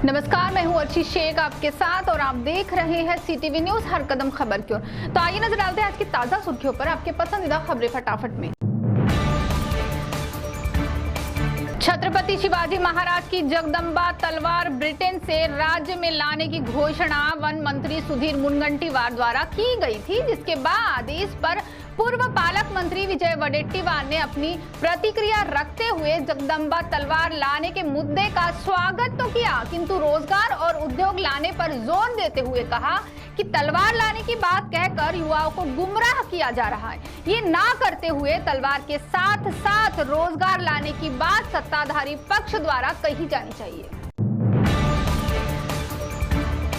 नमस्कार, मैं हूं अर्ची शेख आपके साथ और आप देख रहे हैं सीटीवी न्यूज हर कदम खबर की ओर। तो आइए नजर डालते हैं आज की ताजा सुर्खियों पर आपके पसंदीदा खबरें फटाफट में। छत्रपति शिवाजी महाराज की जगदम्बा तलवार ब्रिटेन से राज्य में लाने की घोषणा वन मंत्री सुधीर मुनगंटीवार द्वारा की गई थी, जिसके बाद इस पर पूर्व पालक मंत्री विजय वडेट्टीवार ने अपनी प्रतिक्रिया रखते हुए जगदम्बा तलवार लाने के मुद्दे का स्वागत तो किया, किंतु रोजगार और उद्योग लाने पर जोर देते हुए कहा कि तलवार लाने की बात कहकर युवाओं को गुमराह किया जा रहा है। ये ना करते हुए तलवार के साथ साथ रोजगार लाने की बात सत्ताधारी पक्ष द्वारा कही जानी चाहिए।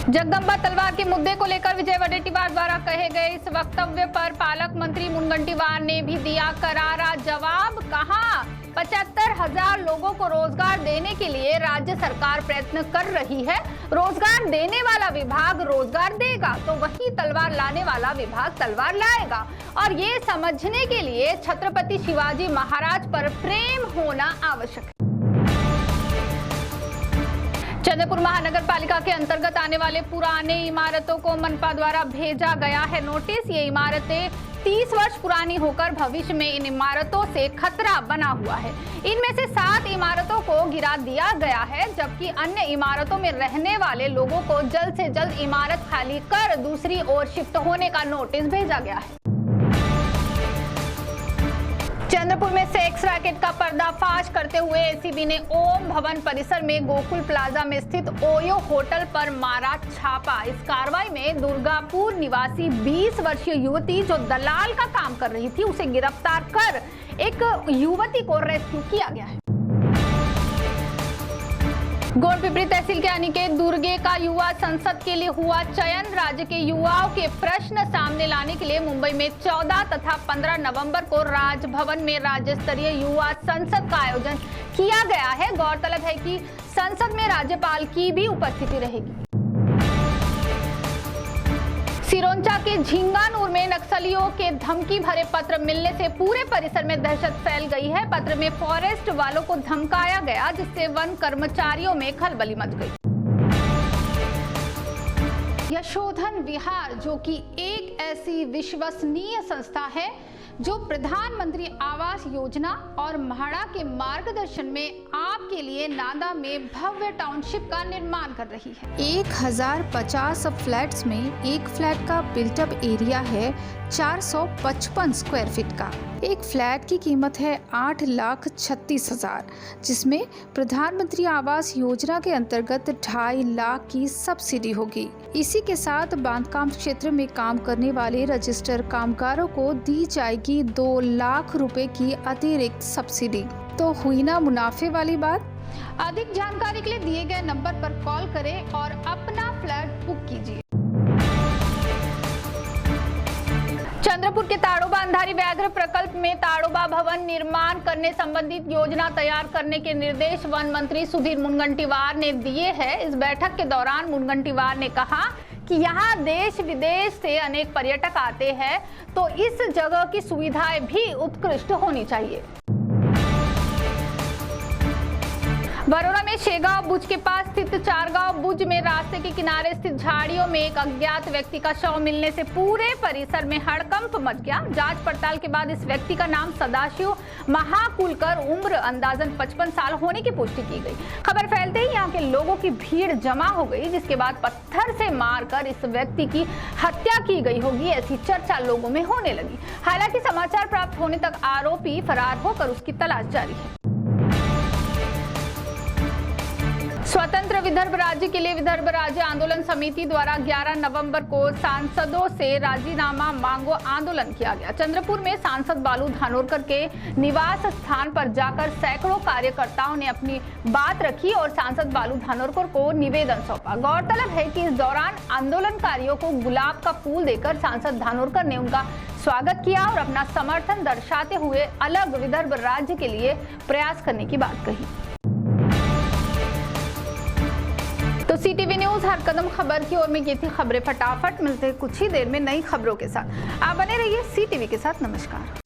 जगदम्बा तलवार के मुद्दे को लेकर विजय वडेट्टीवार द्वारा कहे गए इस वक्तव्य पर पालक मंत्री मुनगंटीवार ने भी दिया करारा जवाब। कहा 75,000 लोगों को रोजगार देने के लिए राज्य सरकार प्रयत्न कर रही है। रोजगार देने वाला विभाग रोजगार देगा तो वही तलवार लाने वाला विभाग तलवार लाएगा, और ये समझने के लिए छत्रपति शिवाजी महाराज पर प्रेम होना आवश्यक है। चंद्रपुर महानगर पालिका के अंतर्गत आने वाले पुराने इमारतों को मनपा द्वारा भेजा गया है नोटिस। ये इमारतें 30 वर्ष पुरानी होकर भविष्य में इन इमारतों से खतरा बना हुआ है। इनमें से 7 इमारतों को गिरा दिया गया है, जबकि अन्य इमारतों में रहने वाले लोगों को जल्द से जल्द इमारत खाली कर दूसरी ओर शिफ्ट होने का नोटिस भेजा गया है। चंद्रपुर में सेक्स रैकेट का पर्दाफाश करते हुए एसीबी ने ओम भवन परिसर में गोकुल प्लाजा में स्थित ओयो होटल पर मारा छापा। इस कार्रवाई में दुर्गापुर निवासी 20 वर्षीय युवती जो दलाल का काम कर रही थी, उसे गिरफ्तार कर एक युवती को रेस्क्यू किया गया है। गोंडपिपरी तहसील के अनिकेत दुर्गे का युवा संसद के लिए हुआ चयन। राज्य के युवाओं के प्रश्न सामने लाने के लिए मुंबई में 14 तथा 15 नवंबर को राजभवन में राज्य स्तरीय युवा संसद का आयोजन किया गया है। गौरतलब है कि संसद में राज्यपाल की भी उपस्थिति रहेगी। सिरोंचा के झिंगानूर में नक्सलियों के धमकी भरे पत्र मिलने से पूरे परिसर में दहशत फैल गई है। पत्र में फॉरेस्ट वालों को धमकाया गया, जिससे वन कर्मचारियों में खलबली मच गई। यशोधन विहार, जो कि एक ऐसी विश्वसनीय संस्था है जो प्रधानमंत्री आवास योजना और म्हाडा के मार्गदर्शन में आपके लिए नांदा में भव्य टाउनशिप का निर्माण कर रही है। 1050 फ्लैट्स में एक फ्लैट का बिल्टअप एरिया है 455 स्क्वायर फीट का। एक फ्लैट की कीमत है 8,36,000, जिसमें प्रधानमंत्री आवास योजना के अंतर्गत 2.5 लाख की सब्सिडी होगी। इसी के साथ बांधकाम क्षेत्र में काम करने वाले रजिस्टर्ड कामगारों को दी जाएगी 2 लाख रुपए की अतिरिक्त सब्सिडी। तो हुई ना मुनाफे वाली बात। अधिक जानकारी के लिए दिए गए नंबर पर कॉल करें और अपना फ्लैट बुक कीजिए। चंद्रपुर के ताड़ोबा अंधारी व्याघ्र प्रकल्प में ताड़ोबा भवन निर्माण करने संबंधित योजना तैयार करने के निर्देश वन मंत्री सुधीर मुनगंटीवार ने दिए हैं। इस बैठक के दौरान मुनगंटीवार ने कहा कि यहाँ देश विदेश से अनेक पर्यटक आते हैं, तो इस जगह की सुविधाएं भी उत्कृष्ट होनी चाहिए। बरोड़ा में शेगांव बुज के पास स्थित चारगांव बुज में रास्ते के किनारे स्थित झाड़ियों में एक अज्ञात व्यक्ति का शव मिलने से पूरे परिसर में हड़कंप मच गया। जांच पड़ताल के बाद इस व्यक्ति का नाम सदाशिव महाकुलकर, उम्र अंदाजन 55 साल होने की पुष्टि की गई। खबर फैलते ही यहाँ के लोगों की भीड़ जमा हो गई, जिसके बाद पत्थर से मारकर इस व्यक्ति की हत्या की गई होगी, ऐसी चर्चा लोगों में होने लगी। हालांकि समाचार प्राप्त होने तक आरोपी फरार होकर उसकी तलाश जारी है। स्वतंत्र विदर्भ राज्य के लिए विदर्भ राज्य आंदोलन समिति द्वारा 11 नवंबर को सांसदों से राजीनामा मांगो आंदोलन किया गया। चंद्रपुर में सांसद बालू धानोरकर के निवास स्थान पर जाकर सैकड़ों कार्यकर्ताओं ने अपनी बात रखी और सांसद बालू धानोरकर को निवेदन सौंपा। गौरतलब है कि इस दौरान आंदोलनकारियों को गुलाब का फूल देकर सांसद धानोरकर ने उनका स्वागत किया और अपना समर्थन दर्शाते हुए अलग विदर्भ राज्य के लिए प्रयास करने की बात कही। तो सीटीवी न्यूज हर कदम खबर की ओर में ये थी खबरें फटाफट। मिलते हैं कुछ ही देर में नई खबरों के साथ। आप बने रहिए सीटीवी के साथ। नमस्कार।